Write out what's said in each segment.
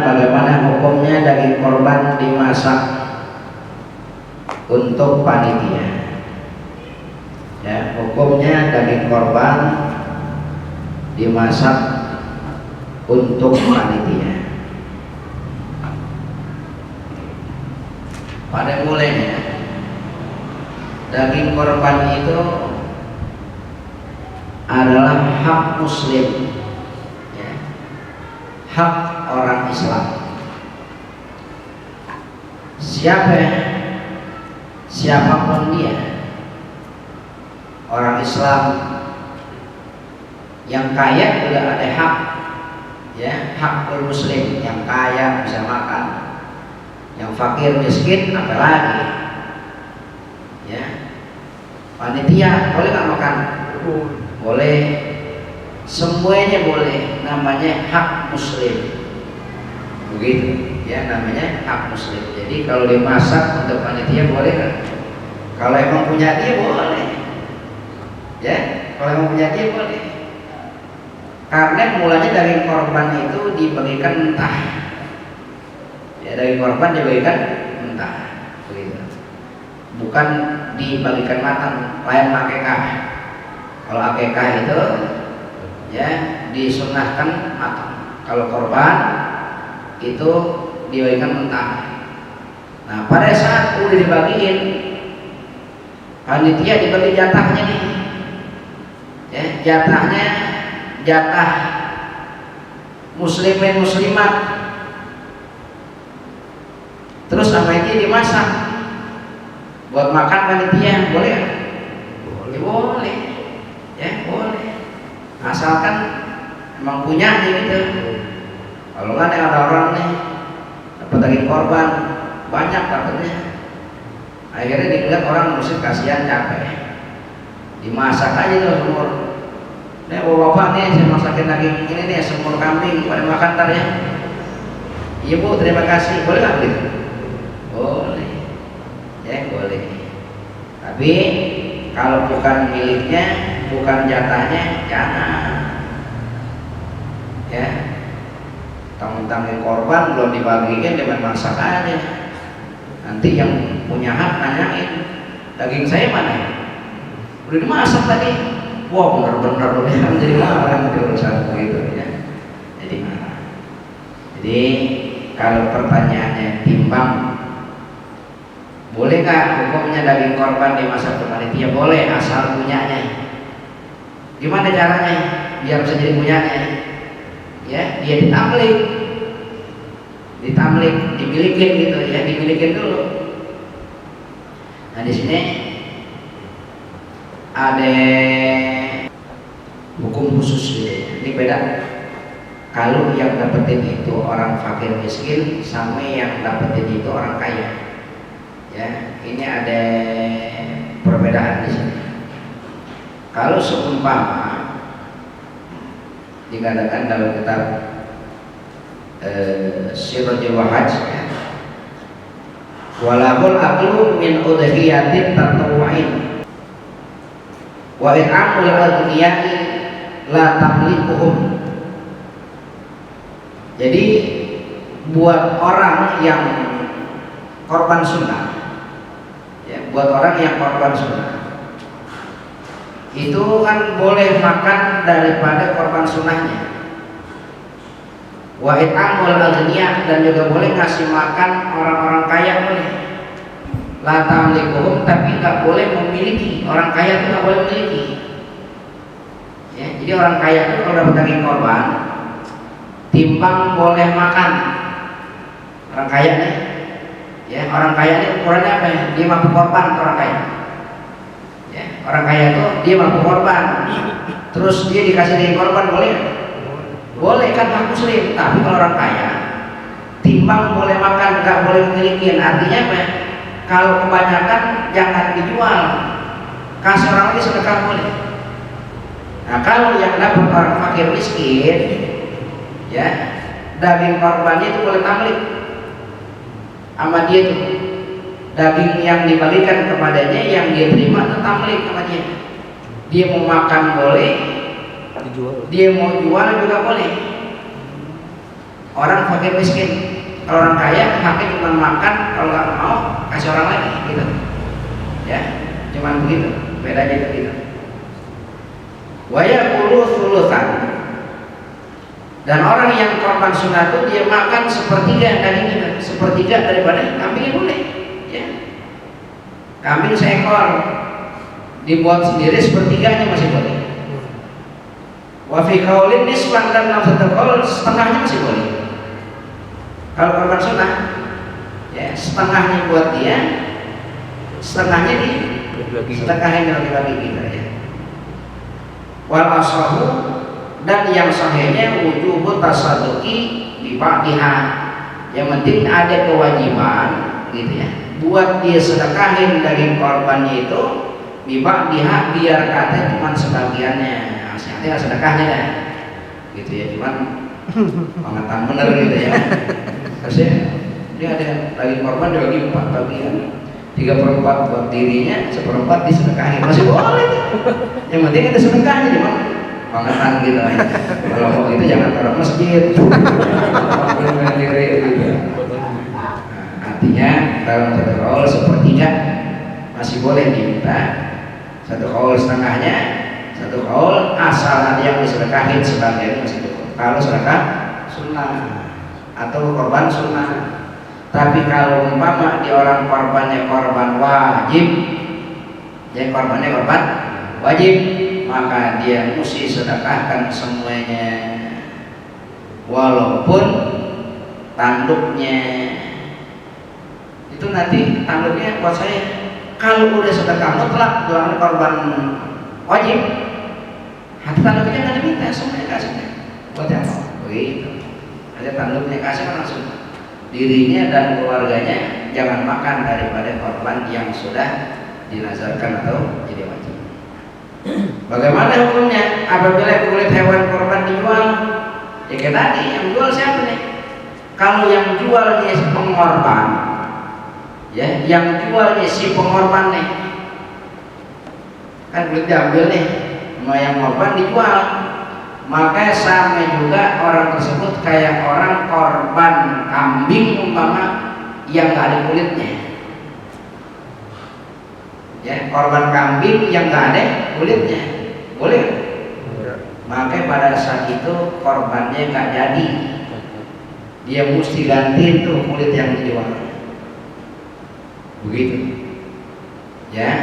bagaimana hukumnya daging korban dimasak untuk panitia. Ya, hukumnya daging korban dimasak untuk panitia. Pada mulanya daging korban itu adalah hak muslim, ya, hak orang Islam. Siapapun dia, orang Islam yang kaya juga ada hak, ya, hakul muslim. Yang kaya bisa makan, yang fakir miskin apalagi, ya. Panitia boleh nggak makan? Boleh, semuanya boleh. Namanya hak muslim, begitu, ya, namanya hak muslim. Jadi kalau dimasak untuk panitia boleh nggak? Kalau emang punya dia boleh, ya, kalau emang punya dia boleh. Karena mulanya daging korban itu dibagikan mentah, ya, daging korban dibagikan mentah, begitu, bukan dibagikan matang. Lain akekah. Kalau akekah itu, ya, disunahkan matang. Kalau korban itu dibagikan mentah. Nah, pada saat udah dibagiin, panitia dibagi jatahnya nih, ya, jatahnya jatah muslimin muslimat. Terus sama ini dimasak buat makan panitia, boleh nggak? Boleh, boleh, ya, boleh, asalkan emang punya gitu. Kalau nggak ada orang nih dapat daging korban banyak dapatnya, akhirnya dilihat orang musik kasihan, capek, dimasak aja tuh semur. Nih bapak nih, saya masakin daging ini nih, semur kambing, pada makan ntar ya. Iya bu, terima kasih. Boleh nggak gitu? Boleh, ya, boleh. Tapi kalau bukan miliknya, bukan jatahnya, jangan, ya. Tanggung-tanggung korban belum dibagikan, dengan masak aja. Nanti yang punya hak nanyain, daging saya mana? Udah dimasak tadi. Wah, bener-bener yang jadi marah itu urusan begitu, ya. Jadi marah. Jadi kalau pertanyaannya timbang, boleh nggak hukumnya daging korban dimasak ke panitia? Boleh, asal punyanya. Gimana caranya biar bisa jadi punyanya? Ya, dia ditamlik, dimilikin gitu, ya, dimilikin dulu. Nah, di sini ada hukum khusus gitu. Ini beda. Kalau yang dapetin itu orang fakir miskin, sama yang dapetin itu orang kaya, ya, ini ada perbedaan di sini. Kalau seumpama dikatakan dalam kitab Sirajul Wahaj, ya, walahul aqlu min udhiyatin tatawwa'in wa it'amul aghniyai la tamlikuhum. Jadi buat orang yang korban sunnah, ya, buat orang yang korban sunnah itu kan boleh makan daripada korban sunnahnya. Wa it'amul aghniyah, dan juga boleh ngasih makan orang-orang kaya, boleh. La tamlikuhum, tapi nggak boleh memiliki. Orang kaya itu nggak boleh memiliki, ya. Jadi orang kaya itu kalau dapat daging korban, timbang boleh makan. Orang kaya nih, ya, orang kaya ini ukurannya apa ya? Dia mampu korban. Orang kaya, ya, orang kaya itu dia mampu korban, terus dia dikasih daging korban, boleh? Boleh, kan hak muslim. Tapi kalau orang kaya, timbang boleh makan, nggak boleh memiliki. Artinya apa? Kalau kebanyakan jangan dijual, kasih orang ini sedekah boleh. Nah, kalau yang dapat orang fakir miskin, ya, daging korbannya itu boleh tamlik sama dia tuh. Daging yang dibagikan kepadanya, yang dia terima itu tamlik sama dia. Dia mau makan boleh, dia mau jual juga boleh. orang fakir miskin. Kalau orang kaya haknya cuma makan, kalau nggak mau kasih orang lagi gitu ya, cuman begitu bedanya itu gitu. Wa yaqulu thulutsan, dan orang yang korban sunat itu dia makan sepertiga dagingnya, sepertiga daripada kambingnya boleh ya. Kambing seekor dibuat sendiri sepertiganya masih boleh. Wa fi qaulin nisfan, dan dalam satu qaul setengahnya masih boleh. Kalau korban sunnah ya setengahnya buat dia, setengahnya di setengahnya bagi-bagi gitu ya. Wal asahu, dan yang sahihnya wujubu tasadduqi bi ba'diha, yang penting ada kewajiban gitu ya buat dia sedekahin dari korbannya itu bi ba'diha, biar kata cuma sebagiannya, artinya sedekahnya kan gitu ya, cuman pengetahuan bener gitu ya. Harusnya dia ada daging korban dibagi 4 bagian, 3/4 buat dirinya, 1/4 disedekahin, masih boleh. Yang penting ada sedekahnya, cuma pengetahuan gitu ya. Kalau mau itu jangan taruh masjid. Artinya dalam satu kaul sepertiga masih boleh diminta, satu kaul setengahnya, satu kaul asal nanti yang disedekahin sebagian masih cukup. Kalau sedekah sunnah atau korban sunnah. Tapi kalau umpama di orang korbannya korban wajib, ya korbannya korban wajib, maka dia mesti sedekahkan semuanya, walaupun tanduknya itu nanti tanduknya buat saya. Kalau udah sedekah mutlak dengan korban wajib, hati tanduknya nggak diminta, semuanya kasihnya buat yang mau begitu. Ada tanduknya kasih langsung, dirinya dan keluarganya jangan makan daripada korban yang sudah dinazarkan atau jadi wajib. Bagaimana hukumnya apabila kulit hewan korban dijual? Ya kayak tadi, yang jual siapa nih? Kalau yang jualnya si pengorban, ya, yang jualnya si pengorban nih, kan kulit diambil nih, mau yang korban dijual. Maka sama juga orang tersebut kayak orang korban kambing umpama yang nggak ada kulitnya, ya, korban kambing yang nggak ada kulitnya, boleh? Maka pada saat itu korbannya nggak jadi, dia mesti ganti tuh kulit yang dijual, begitu, ya.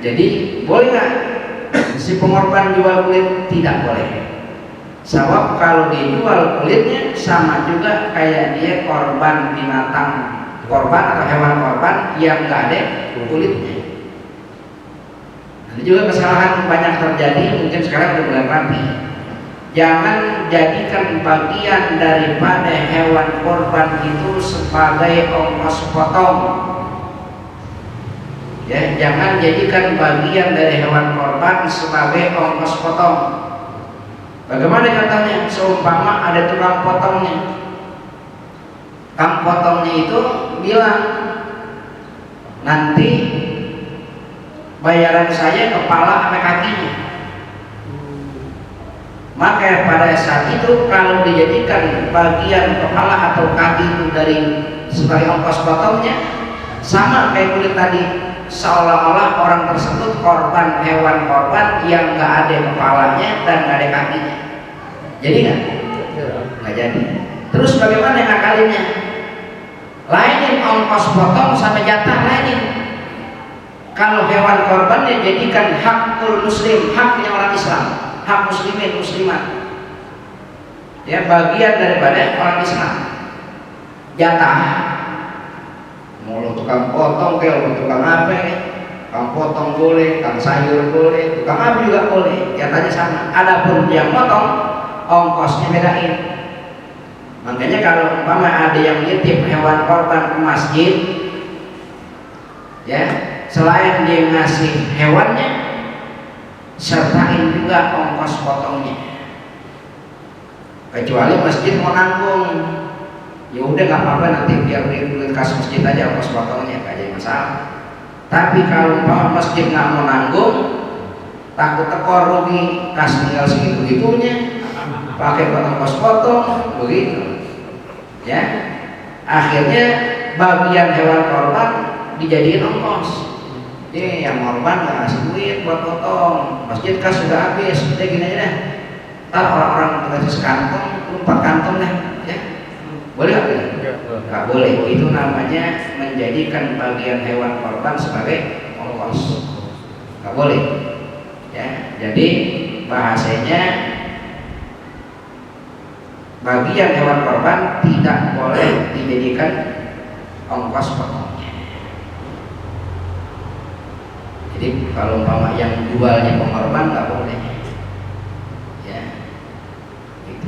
Jadi boleh nggak si pengorban jual kulit? Tidak boleh. Sebab kalau dijual kulitnya sama juga kayak dia korban binatang korban atau hewan korban yang nggak ada kulitnya. Ini juga kesalahan banyak terjadi, mungkin sekarang udah mulai rapi. Jangan jadikan bagian daripada hewan korban itu sebagai ongkos potong. Ya, jangan jadikan bagian dari hewan korban sebagai ongkos potong. Bagaimana contohnya? Seumpama ada tukang potongnya, tukang potongnya itu bilang, nanti bayaran saya kepala sampai kakinya. Maka pada saat itu kalau dijadikan bagian kepala atau kaki itu dari sebagai ongkos potongnya, sama kayak kulit tadi, seolah-olah orang tersebut korban hewan korban yang nggak ada kepalanya dan nggak ada kakinya. Jadi nggak jadi. Terus bagaimana ngakalinnya? Lainin ongkos potong sama jatah lainin. Kalau hewan korbannya jadikan hakul muslim, haknya orang Islam, hak muslimin muslimat, ya, bagian daripada orang Islam. Jatah, mau lo tukang potong kayak lo tukang apa ya, tukang potong boleh, tukang sayur boleh, tukang apa juga boleh, jatahnya sama. Adapun yang potong ongkosnya bedain. Makanya kalau umpama ada yang nitip hewan korban ke masjid, ya, selain dia ngasih hewannya, sertain juga ongkos potongnya. Kecuali masjid mau nanggung, ya udah nggak apa-apa, nanti biar duit kas masjid aja ongkos potongnya, nggak jadi masalah. Tapi kalau umpama masjid nggak mau nanggung, takut tekor rugi, kas tinggal segitu gitunya, pakai ongkos potong, begitu. ya akhirnya bagian hewan korban dijadiin ongkos. Yang korban nggak ngasih duit buat potong, masjid kas sudah habis, udah gini aja deh, ntar orang-orang kasih sekantong, 4 kantong deh, ya boleh nggak? Nggak boleh. Itu namanya menjadikan bagian hewan korban sebagai ongkos, nggak boleh. Ya, jadi bahasanya bagian hewan korban tidak boleh dijadikan ongkos potongnya. Jadi kalau umpama yang jualnya pengorban nggak boleh, ya, gitu.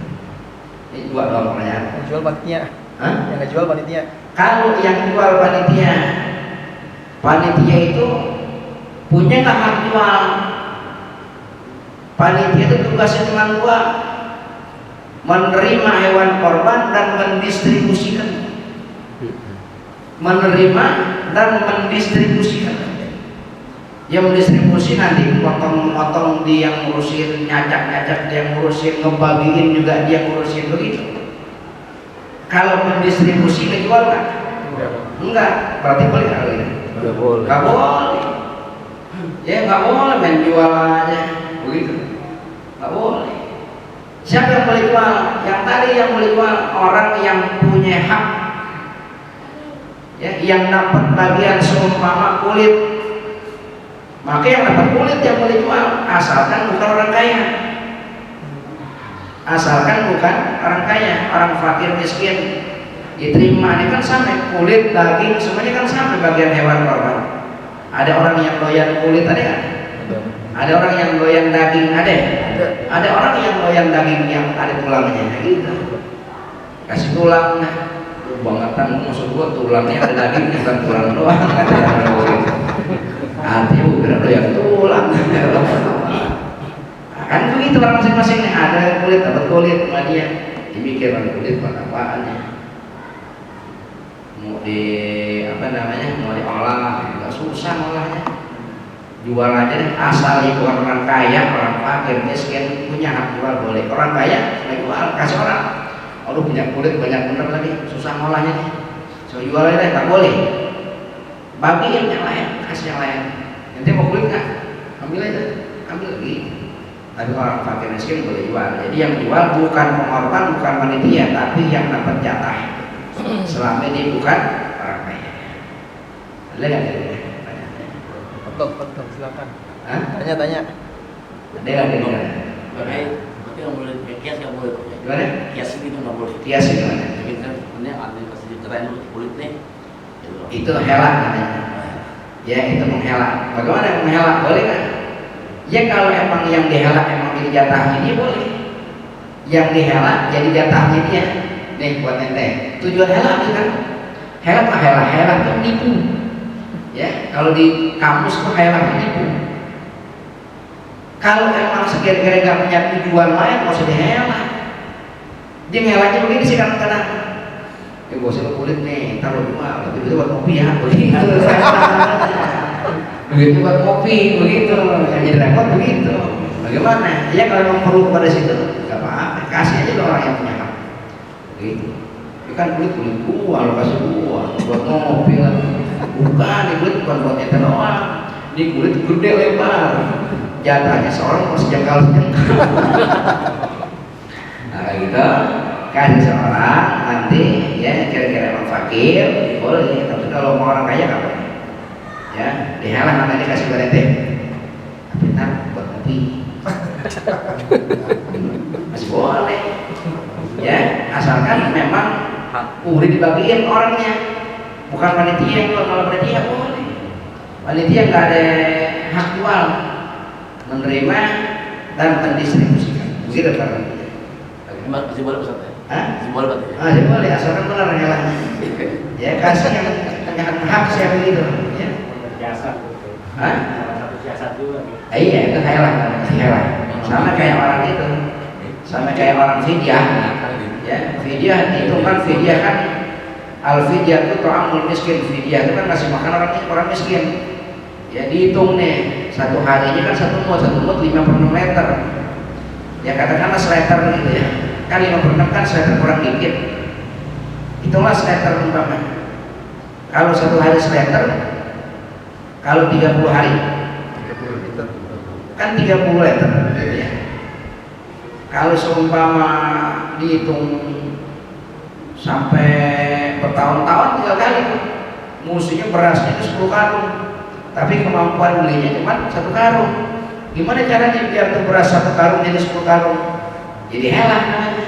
Ini dua doang pertanyaan. Yang jual panitia? Hah? Yang nggak jual panitia? Kalau yang jual panitia, panitia itu punya nggak hak jual? Panitia itu tugasnya cuma 2, menerima hewan korban dan mendistribusikan. Menerima dan mendistribusikan. Yang mendistribusi nanti potong-potong dia yang ngurusin, nyacak-nyacak dia yang ngurusin, ngebagiin juga dia ngurusin, begitu. Kalau mendistribusi ngejual nggak? Enggak, berarti boleh nggak ini? Nggak boleh. Nggak boleh. Ya nggak boleh main jual aja, begitu. Nggak boleh. Siapa yang boleh jual? Yang tadi yang boleh jual orang yang punya hak, ya, yang dapat bagian seumpama kulit. Maka yang dapat kulit yang boleh jual, asalkan bukan orang kaya. Asalkan bukan orang kaya, orang fakir miskin diterima. Ini kan sampai kulit, daging, semuanya kan sampai bagian hewan korban. Ada orang yang doyan kulit, ada kan? Ada orang yang doyan daging, ada? Ada orang yang doyan daging yang ada tulangnya, gitu. Kasih tulang, bangetan, maksud gua tulangnya ada dagingnya, bukan tulang doang. Artinya bukan doyan tulang. Kan begitu orang masing-masing, ada kulit dapat kulit sama dia, dipikirkan kulit buat apaannya, mau di apa namanya, mau diolah nggak susah olahnya, jual aja deh, asal itu orang kaya, orang fakir miskin punya hak jual boleh. Orang kaya nggak jual, kasih orang, aduh punya kulit banyak bener lagi, susah ngolahnya nih, so jual aja deh, nggak boleh. Bagiin yang lain, kasih yang lain. Nanti mau kulit nggak? Ambil aja, ambil lagi. Tapi orang fakir miskin boleh jual. Jadi yang jual bukan pengorban, bukan panitia, tapi yang dapat jatah. Selama ini bukan orang kaya. Ada nggak ada? Betul, silakan. Hah? Tanya. Ada nggak ada? Berarti nggak boleh kias, nggak boleh. Gimana? Kias itu nggak boleh. Kias itu mana? Jadi kan ini ada kasih ceritain kulit nih. Itu hela namanya. Ya itu menghela. Bagaimana menghela? Boleh kan? Ya kalau emang yang dihela emang jadi jatahnya dia boleh. Yang dihela jadi jatahnya dia. Nih buat ente. Tujuan hela itu kan? Hela apa hela? Hela itu nipu. Ya kalau di kamus tuh hela itu nipu. Kalau emang sekira-kira nggak punya tujuan lain, nggak usah dihela. Dia ngelanya begini sih kadang-kadang. Ya bosnya kulit nih, taruh jual, tapi itu buat kopi ya, begitu. Begitu buat kopi, begitu. Yang jadi repot begitu. Bagaimana? Ya kalau memang perlu pada situ, nggak apa-apa. Kasih aja ke orang yang punya hak. Begitu. Ini kan kulit gua, lo kasih gua, buat ngopi lah. Bukan, ini kulit bukan buat ente doang. Ini kulit gede lebar. Jatahnya seorang harus jengkal. Nah gitu. Kasih seorang nanti ya kira-kira orang fakir boleh, tapi kalau mau orang kaya nggak boleh. Ya dihalang nanti dikasih barete, tapi ntar buat kopi masih boleh. Ya asalkan memang udah dibagiin orangnya, bukan panitia. Kalau panitia boleh, panitia nggak ada hak jual, menerima dan mendistribusikan. Begitu kan? Masih boleh pesan ya? Hah? Masih boleh berarti? Masih boleh, asalkan benar ngelahnya. Ya kasih yang punya hak siapa gitu. Ya. Jasa. Hah? Satu jasa juga. Iya itu helah namanya, helah. Sama kayak orang itu, sama kayak orang fidyah. Ya, fidyah itu kan fidyah kan al-fidyah itu ta'amul miskin. Fidyah itu kan kasih makan orang miskin. Ya dihitung nih, satu harinya kan satu mut 5/6 meter. Ya katakanlah seliter gitu ya. Kan 5/6 kan seliter kurang dikit. Hitunglah semeter umpamanya. Kalau 1 hari semeter, kalau 30 hari 30 liter. kan 30 liter gitu ya. Kalau seumpama dihitung sampai bertahun-tahun 3 kali, musuhnya berasnya itu 10 karung, tapi kemampuan belinya cuma 1 karung. Gimana caranya biar tuh beras 1 karung jadi 10 karung? Jadi helah namanya.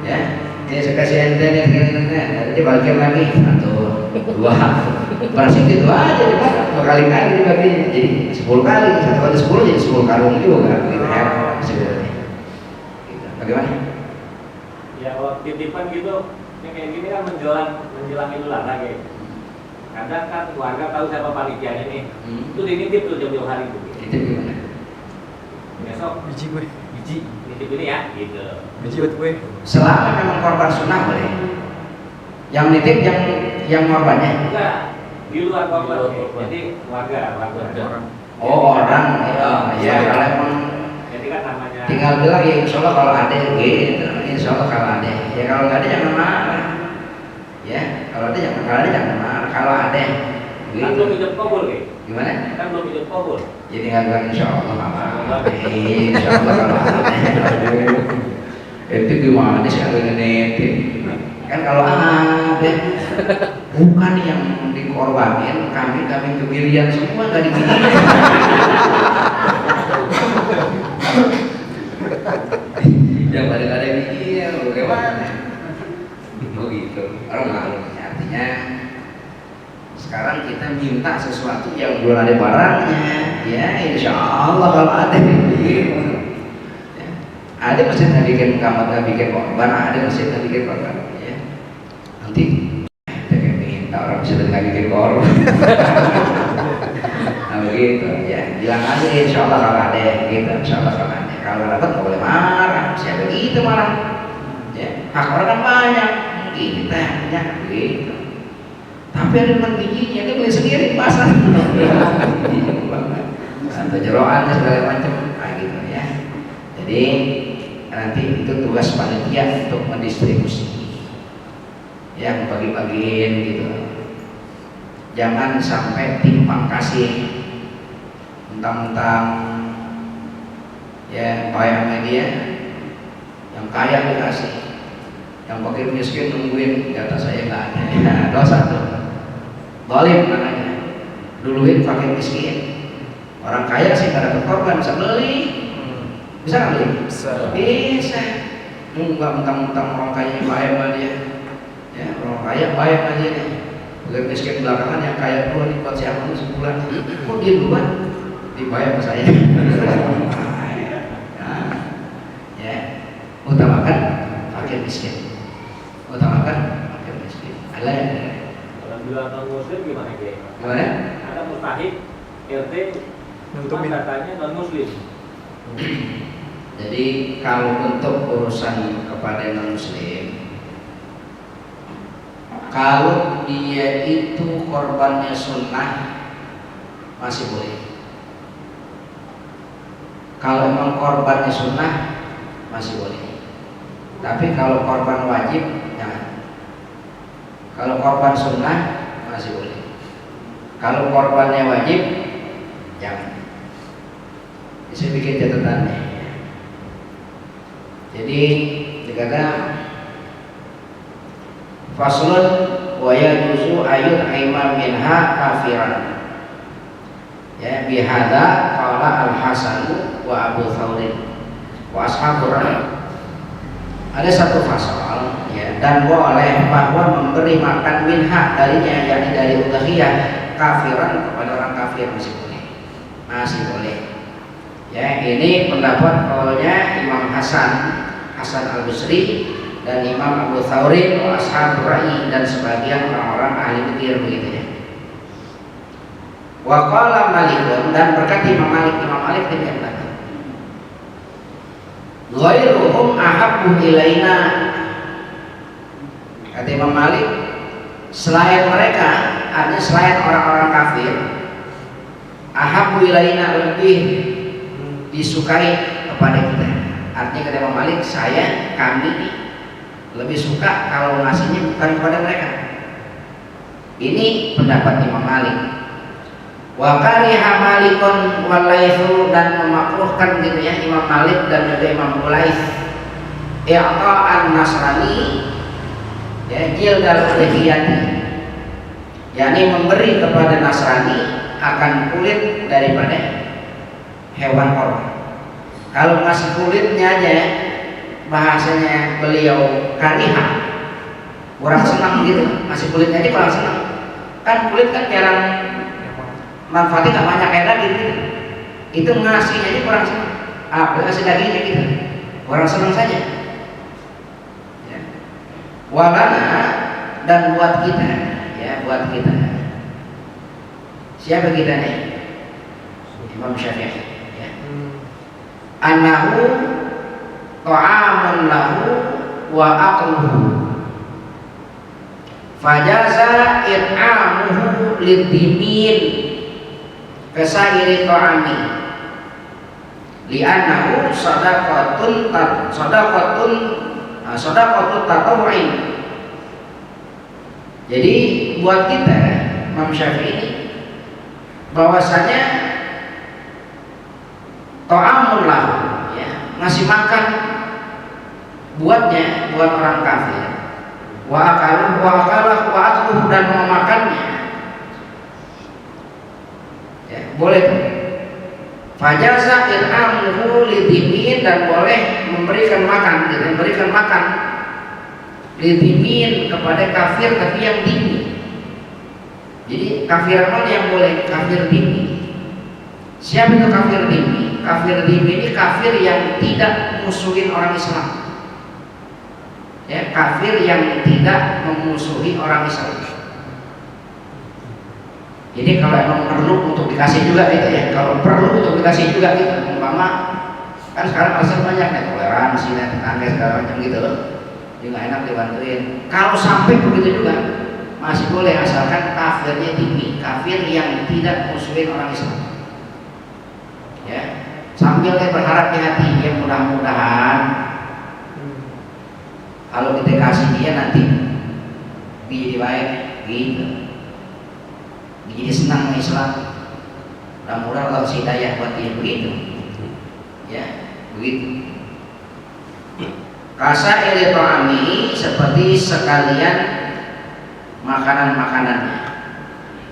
Ya, ini saya kasih ente nih, nanti bagian lagi 1, 2, beras itu 2 aja dimakan 2 kali dibaginya, jadi 10 kali, 1 kali 10 jadi 10 karung juga. Gitu helah sebetulnya. Gitu. Bagaimana? Ya kalau titipan gitu, yang kayak gini kan menjelang Idul Adha kayak. Kadang kan warga tahu siapa panitianya nih, itu dinitip tuh jauh-jauh hari tuh. Itu gimana? Besok Biji gue. biji nitip ini ya, gitu. Biji buat gue. Selama memang korban sunnah boleh. Yang nitip yang korbannya. Enggak, di luar korban. Di luar korban. Jadi warga. Orang. Oh orang, ya kalau emang Jadi kan namanya. tinggal bilang ya insya Allah kalau ada gitu, insya Allah kalau ada. Ya kalau nggak ada jangan marah. Ya kalau ada jangan marah. Kalau ada, Kan belum gitu. hidup kabul kayak. Gimana? Kan belum hidup kabul. Jadi nggak bilang insya Allah apa? Insya Allah kalau ada. Itu gimana sih kalau nitip? Kan kalau ada, bukan yang dikorbanin, kami kebirian semua nggak dibirian. Yang pada bikin, bagaimana? Begitu. Orang malu. Artinya sekarang kita minta sesuatu yang belum ada barangnya, ya insya Allah kalau ada. Gitu. Ya. Ada masjid yang bikin kamar, nggak bikin korban, ada masjid yang bikin korban. Ya. Nanti kita minta orang masjid nggak bikin korban. Nah begitu, ya bilang aja insya Allah kalau ada, gitu, insya Allah kalau ada. Kalau dapat nggak boleh marah, siapa gitu marah. Ya, hak orang kan banyak, kita punya gitu. Tapi ada teman bijinya, dia beli sendiri di pasar. Atau jeroan segala macam, gitu ya. Jadi nanti itu tugas panitia untuk mendistribusi, ya membagi-bagiin gitu. Jangan sampai timpang kasih, mentang-mentang ya bayar media, yang kaya dikasih, yang fakir miskin nungguin data saya nggak ada. Ya, dosa tuh. Zalim namanya. Duluin fakir miskin. Orang kaya sih nggak dapat korban, bisa beli. Bisa nggak beli? Bisa. Nggak mentang-mentang orang kaya bayar sama dia. Ya, orang kaya bayar aja nih. Fakir miskin belakangan yang kaya duluan nih buat siapa nih sebulan. Kok dia duluan? Dibayar sama saya. Nah, ya, utamakan fakir miskin. Utamakan fakir miskin. Ada yang Kalau bilang non muslim gimana kayak? gimana? Ada mustahik RT Nutupin. katanya non muslim. Jadi kalau untuk urusan kepada non muslim, kalau dia itu korbannya sunnah masih boleh. Kalau memang korbannya sunnah masih boleh. Tapi kalau korban wajib jangan. Kalau korban sunnah masih boleh. Kalau korbannya wajib jangan. Bisa bikin catatannya. Jadi dikata faslun wa yajuzu ayun aiman minha kafiran. Ya bihada qala al-Hasan wa Abu Thawrin wa ashabur ada satu fasal ya, dan boleh bahwa memberi makan minha darinya, yakni dari udhiyah, kafiran kepada orang kafir masih boleh ya. Ini pendapat kaulnya Imam Hasan Al-Basri dan Imam Abu Thawrin wa ashabur ra'i dan sebagian orang-orang ahli fikih begitu ya. Wa qala Malikun, dan berkata Imam Malik demikian, ghairuhum ahabbu ilaina. Kata Imam Malik, selain mereka, artinya selain orang-orang kafir, ahabbu ilaina, lebih disukai kepada kita. Artinya kata Imam Malik, kami lebih suka kalau ngasihnya bukan kepada mereka. Ini pendapat Imam Malik. Wa kariha Malikun wal Laitsu, dan memakruhkan gitu ya Imam Malik dan juga Imam Laits i'ta'an nasrani ya jildal udhiyati, yakni memberi kepada Nasrani akan kulit daripada hewan korban. Kalau ngasih kulitnya aja bahasanya beliau kariha, kurang senang gitu, ngasih kulitnya aja kurang senang. Kan kulit kan jarang manfaatnya, nggak banyak kayak daging gitu. Itu ngasihnya aja kurang senang. Boleh ngasih dagingnya gitu, kurang senang saja. Ya. Walana, dan buat kita, ya buat kita. Siapa kita nih? Imam Syafi'i. Ya. Annahu ta'amun lahu wa aqluhu fajaza it'amuhu lidhimin kasairi ta'ami li'annahu sadaqatun tatawu'in. Jadi buat kita Imam Syafi'i ini bahwasanya ta'amun lahu ya, ngasih makan buat orang kafir, wa akaluhu dan memakannya ya, boleh tuh. Fajaza ir'amuhu lidhimin, dan boleh memberikan makan lidhimin kepada kafir tapi yang dini. Jadi kafir mana yang boleh? Kafir dini. Siapa itu kafir dini? Kafir dini ini kafir yang tidak musuhin orang Islam. Ya, kafir yang tidak memusuhi orang Islam. Jadi kalau emang perlu untuk dikasih juga gitu ya, kalau perlu untuk dikasih juga gitu, umpama kan sekarang pasar banyak nih toleransi, tetangga segala macam gitu loh, jadi nggak enak dibantuin. Kalau sampai begitu juga masih boleh, asalkan kafirnya tinggi, kafir yang tidak musuhin orang Islam. Ya, sambil berharap di hati ya mudah-mudahan kalau kita kasih dia nanti jadi baik gitu, jadi senang sama Islam. Mudah-mudahan Allah kasih hidayah buat dia begitu. Ya, begitu. Kasa ili ta'ami, seperti sekalian makanan-makanannya.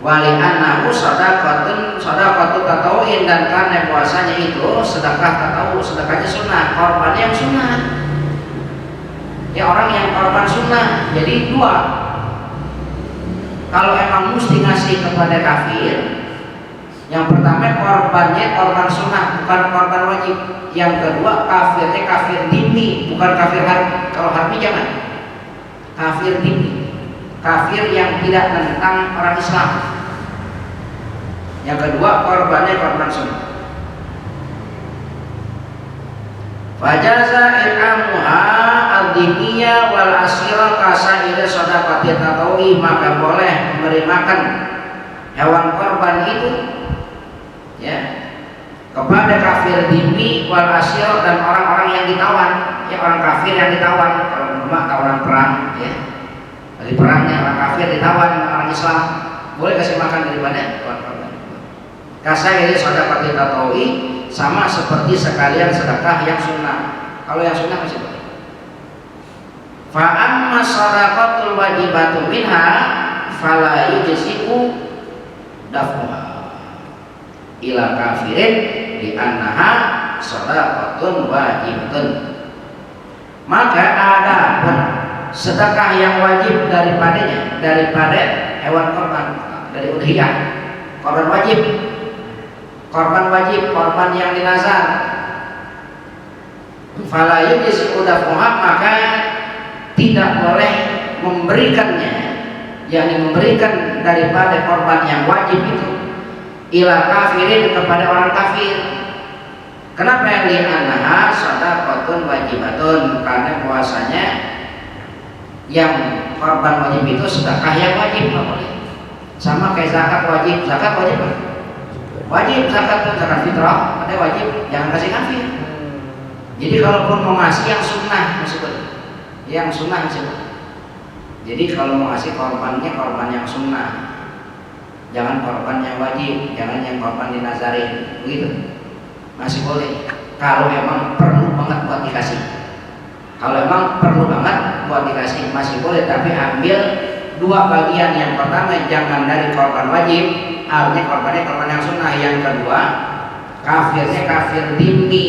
Wali annahu sadaqatu tatawu'in, dan karena puasanya itu sedekah tatawu, sedekahnya sunnah, korban yang sunnah. Ya, orang yang korban sunnah. Jadi dua. Kalau emang mesti ngasih kepada kafir, yang pertama korbannya korban sunnah, bukan korban wajib. Yang kedua kafirnya kafir dhimmi, bukan kafir harbi. Kalau harbi jangan. Kafir dhimmi, kafir yang tidak menentang orang Islam. Yang kedua korbannya korban sunnah. Fajaza il'amuha al-dimiyah wal asyira kasaida sadaqati tatawi, maka boleh memberi makan hewan korban itu ya kepada kafir dhimmi wal asyira, dan orang-orang yang ditawan, ya orang kafir yang ditawan. Kalau memang tawanan perang ya, dari perangnya orang kafir ditawan orang Islam, boleh kasih makan daripada hewan korban. Kasaida sadaqati tatawi, sama seperti sekalian sedekah yang sunnah. Kalau yang sunnah masih boleh. Fa amma sadaqatul wajibatu minha fala yujzi'u daf'uha ila kafirin li annaha sadaqatun wajibatun. Maka ada pun sedekah yang wajib daripada hewan korban, dari udhiyah, korban wajib, korban yang dinazar. Fala yujzi'u daf'uha, maka tidak boleh memberikannya, yakni memberikan daripada korban yang wajib itu ila kafirin, kepada orang kafir. Kenapa? Li'annaha sadaqatun wajibatun, karena puasanya yang korban wajib itu sedekah yang wajib, nggak boleh. Sama kayak zakat wajib kan? Wajib zakat fitrah, ada wajib, jangan kasih kafir. Jadi kalaupun mau ngasih yang sunnah masih boleh. yang sunnah sih. Jadi kalau mau ngasih korbannya korban yang sunnah, jangan korban yang wajib, jangan yang korban dinazarin, begitu. Masih boleh. Kalau memang perlu banget buat dikasih, kalau memang perlu banget buat dikasih masih boleh. Tapi ambil dua bagian. Yang pertama jangan dari korban wajib, artinya korbannya korban yang sunnah. Yang kedua kafirnya kafir dhimmi,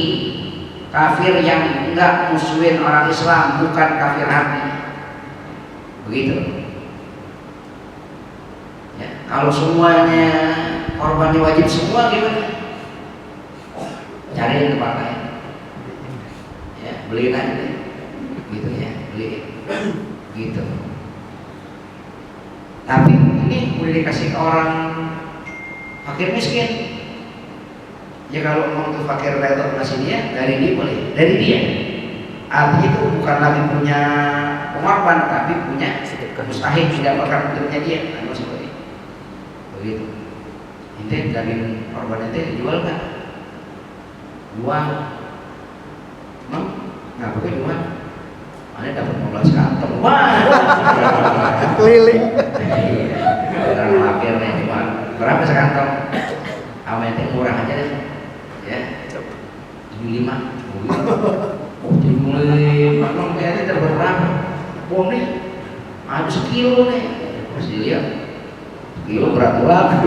kafir yang enggak musuhin orang Islam, bukan kafir hati. Begitu. Ya, kalau semuanya korbannya wajib semua gimana? Cari yang tempat lain. Ya, beliin aja deh. Gitu ya, beliin. Gitu. Tapi ini udah dikasih ke orang fakir miskin. Ya kalau mau tuh fakir redor ngasih dia, dari dia boleh, dari dia. Artinya itu bukan lagi punya pengorban, tapi punya mustahil didapatkan untuknya dia. Masih boleh. Begitu. Ente daging korban ente dijual nggak? Jual. Emang nggak boleh jual. Mana dapat 15 kantong? Wah. Keliling. Orang fakir nih cuma berapa sekantong? Sama ente murah aja deh. Ya. 75. Oh, jadi mulai mana kayaknya dapat berapa? Bom nih, ada sekilo nih. Masih lihat, kilo berat banget.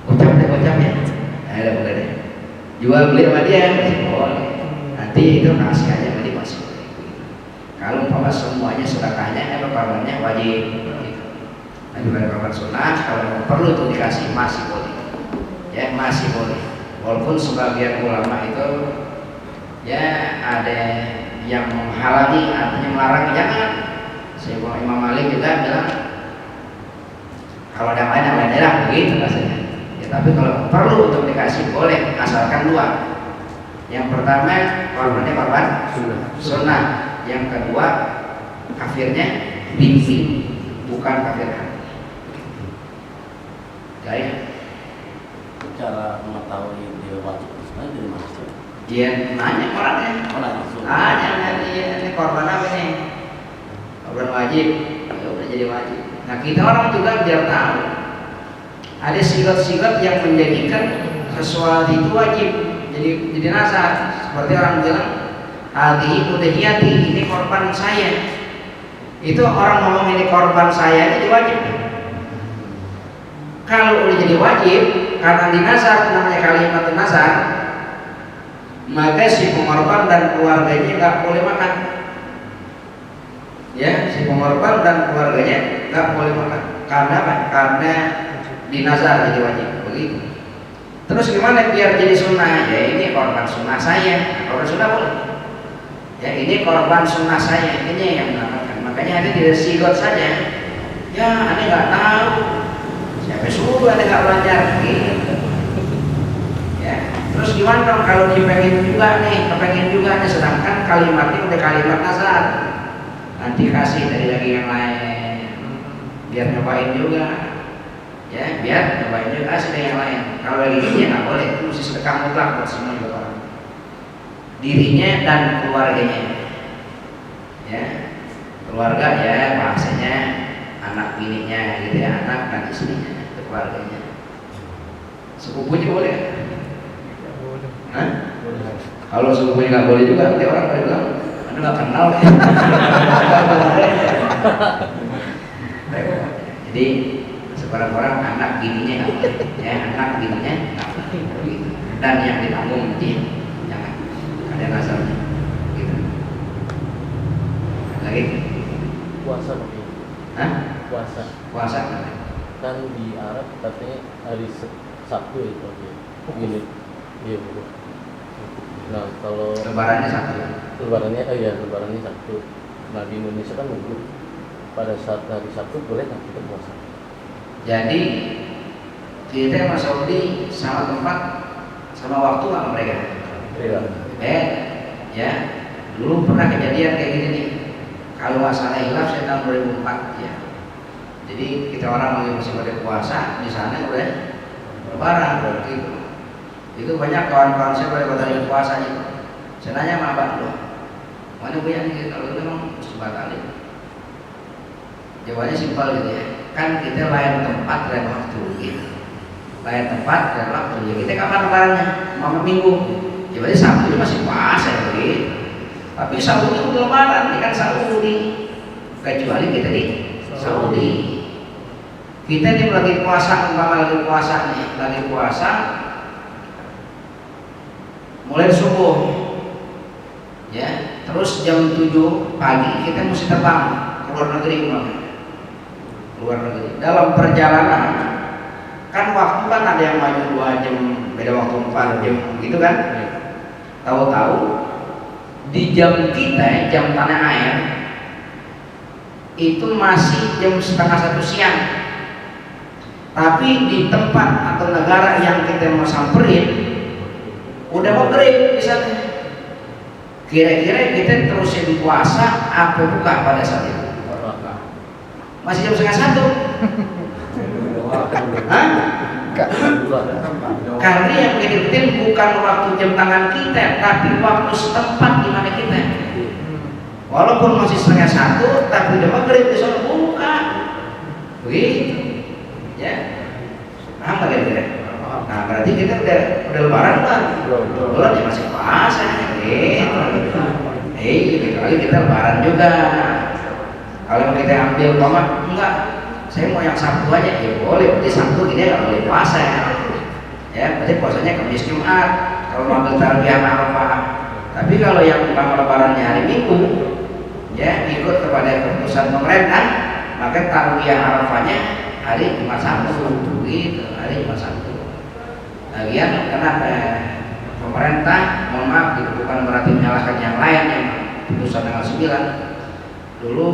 Gocap deh, gocap ya. Ada boleh deh. Jual beli sama dia masih boleh. Nanti itu kasih aja sama dia masih boleh. Kalau umpama semuanya sedekahnya, korbannya wajib. Gitu. Nah juga korban sunnah, kalau perlu tuh dikasih masih boleh. Ya masih boleh. Walaupun sebagian ulama itu ya ada yang menghalangi, artinya melarang, jangan. Sehingga Imam Malik juga bilang kalau ada yang lain lah begitu rasanya. Ya, tapi kalau perlu untuk dikasih boleh, asalkan dua. Yang pertama korbannya korban sunnah. Yang kedua kafirnya binti, bukan kafir hati. Jadi Cara mengetahui dia wajib sebenarnya dari mana sih? dia nanya orangnya, Langsung. nanya dia ini korban apa nih? Korban wajib, ya udah jadi wajib. Nah kita orang juga biar tahu ada sigot-sigot yang menjadikan sesuatu itu wajib, jadi nazar. Seperti orang bilang, hadhihi udhiyati, ini korban saya. Itu orang ngomong ini korban saya jadi wajib. Kalau udah jadi wajib karena dinazar, namanya kalimat dinazar, maka si pengorban dan keluarganya nggak boleh makan. Ya, si pengorban dan keluarganya nggak boleh makan. Karena apa? Karena dinazar jadi wajib. Begitu. Terus gimana biar jadi sunnah? Ya ini korban sunnah saya. Korban sunnah boleh. Ya ini korban sunnah saya. Ini yang menamakan. Makanya ada di sigot saja. Ya, anda nggak tahu. Siapa suruh anda nggak belajar? Gitu. Ya. Terus gimana dong kalau dipengen juga nih, kepengen juga nih, sedangkan kalimatnya udah kalimat nazar. Nanti kasih dari daging yang lain, biar nyobain juga. Ya, biar nyobain juga kasih dari yang lain. Kalau dagingnya nggak boleh, itu mesti sedekah mutlak buat semua juga orang. Dirinya dan keluarganya. Ya, keluarga ya bahasanya anak bininya gitu ya, anak dan istrinya, itu keluarganya. Sepupunya boleh? Hah? Kalau sepupunya nggak boleh juga, nanti orang pada bilang, anda nggak kenal. Jadi seorang-orang anak bininya nggak boleh, ya anak bininya nggak boleh. Dan yang ditanggung dia jangan ada nazarnya. Gitu. Lagi? Puasa pakai. Hah? Puasa. Puasa Kan di Arab katanya hari Sabtu itu oke. Gini. Iya betul. Nah kalau lebarannya satu. lebarannya lebarannya Sabtu. Nah di Indonesia kan Minggu. Pada saat hari Sabtu boleh nggak kita puasa? Jadi kita sama Saudi sama tempat sama waktu sama mereka. Iya. Ya dulu pernah kejadian kayak gini nih. Kalau nggak salah hilaf saya tahun 2004 ya. Jadi kita orang lagi masih pada puasa di sana udah lebaran gitu. Itu banyak kawan-kawan saya pada lagi puasa gitu. Saya nanya sama abang loh, Mana punya nih kalau itu memang mesti batalin. Jawabannya simpel gitu ya. Kan kita lain tempat dan waktu gitu. Lain tempat dan waktu. Ya kita kapan lebarannya? Malam Minggu. Jawabannya Sabtu masih puasa ya begitu. Tapi Saudi udah lebaran, ini kan Saudi. Kecuali kita di Saudi. Kita ini lagi puasa, umpama lagi puasa nih, lagi puasa mulai subuh. Ya, terus jam 7 pagi kita mesti terbang ke luar negeri luar negeri. Dalam perjalanan kan waktu kan ada yang maju 2 jam, beda waktu 4 jam gitu kan. Tahu-tahu di jam kita, jam tanah air itu masih jam setengah 1 siang. Tapi di tempat atau negara yang kita mau samperin udah maghrib di sana. Kira-kira kita terusin puasa apa buka pada saat itu? Masih jam setengah 1. Hah? Karena yang penting bukan waktu jam tangan kita, tapi waktu setempat di mana kita. Walaupun masih setengah 1, tapi udah maghrib di sana buka. Begitu, ya. Paham nggak kira-kira? Nah berarti kita udah lebaran kan? Belum ya masih puasa, gitu. Kecuali kita lebaran juga. Kalau kita ambil tomat, enggak. Saya mau yang Sabtu aja, ya boleh. Berarti Sabtu kita nggak boleh puasa ya. Ya, berarti puasanya Kamis Jumat. Kalau mau ambil tarawih Arafah. Tapi kalau yang umpama lebarannya hari Minggu, ya ikut kepada keputusan pemerintah, maka tarawih Arafahnya hari Jumat Sabtu, gitu. Hari Jumat Sabtu. Lagian kenapa pemerintah, mohon maaf, gitu, bukan berarti menyalahkan yang lain yang putusan tanggal 9. Dulu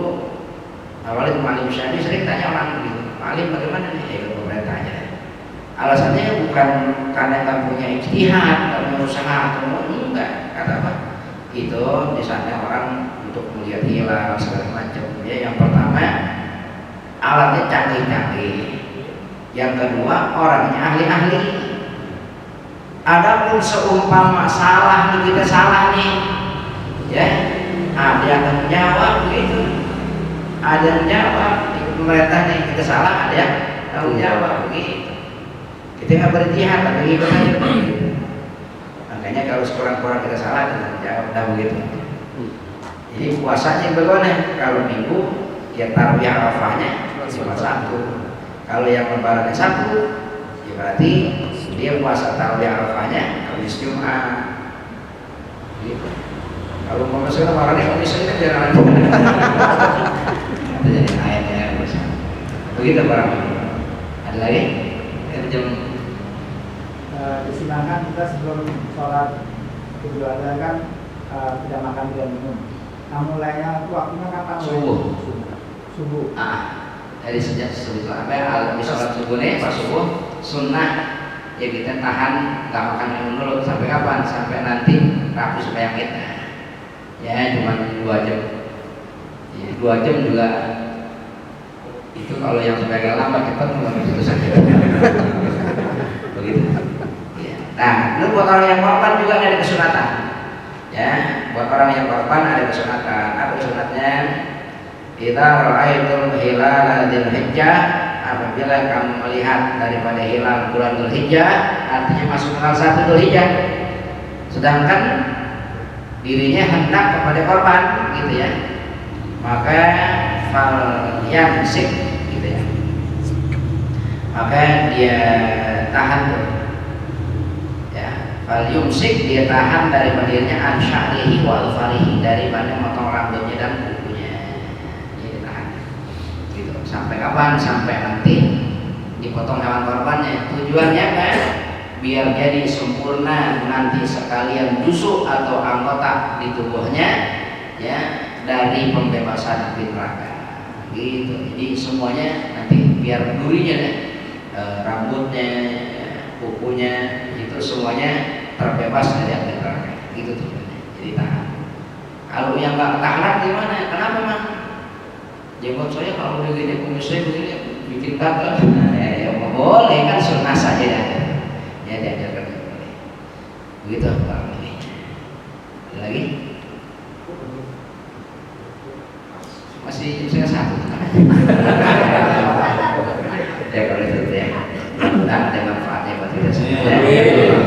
awalnya Malim Syadi sering tanya orang gitu, Malim bagaimana nih? Ya pemerintah aja. Alasannya bukan karena nggak punya ijtihad, nggak punya usaha atau enggak, kata apa? Itu di sana orang untuk melihat hilal segala macam. Ya, yang pertama alatnya canggih-canggih. Yang kedua orangnya ahli-ahli. Adapun seumpama salah nih, kita salah nih, ya ada yang menjawab begitu. Ada yang jawab, pemerintah nih kita salah, ada yang tahu jawab begitu. Kita nggak berjihad, tapi ikut aja begitu. Makanya kalau sekurang-kurang kita salah, kita jawab dah begitu. Jadi puasanya bagaimana? Kalau Minggu, ya tarawih Arafahnya cuma Sabtu. Kalau yang lebarannya Sabtu, ya berarti dia puasa tarawih Arafahnya Kamis Jumat. Gitu. Kalau mau masuk lebarannya Kamis ini kan jangan. Jadi ayatnya begitu barang. Ada lagi? Jam disilahkan kita sebelum sholat Idul Adha kan tidak makan dan minum. Nah mulainya waktunya kapan? Subuh. Dari sejak subuh sampai sholat subuh nih, pas subuh sunnah ya kita tahan nggak makan minum dulu sampai kapan? Sampai nanti rabu sembahyang kita. Ya cuma 2 jam. Ya, 2 jam juga itu kalau yang sebagai lama cepat nggak begitu saja. Begitu. Ya. Nah, itu buat orang yang korban juga ada kesunatan. Ya, buat orang yang korban ada kesunatan. Apa sunatnya? Idza ra'aitum hilal dzulhijjah, apabila kamu melihat daripada hilal bulan Dzulhijjah, artinya masuk tanggal 1 Dzulhijjah. Sedangkan dirinya hendak kepada korban, gitu ya. Maka fal yamsik, gitu ya. Maka dia tahan tuh. Ya, fal yumsik, dia tahan dari dirinya an sya'rihi wa alfarihi, dari mana motong rambutnya dan kukunya. Dia tahan. Gitu. Sampai kapan? Sampai nanti dipotong hewan korbannya. Tujuannya kan biar jadi sempurna nanti sekalian busuk atau anggota di tubuhnya, ya, dari pembebasan api neraka. Gitu. Jadi semuanya nanti biar durinya deh, rambutnya, kukunya itu semuanya terbebas dari api neraka. Gitu tujuannya. Jadi tahan. Kalau yang nggak tahan gimana? Kenapa mah? Jenggot saya kalau udah gini, kumis saya begini bikin gatal. Ya boleh kan, sunnah saja ya. Ya diajarkan boleh. Begitu Pak. Lagi? satu. Ya kalau itu ya, mudah ada manfaatnya buat kita semua.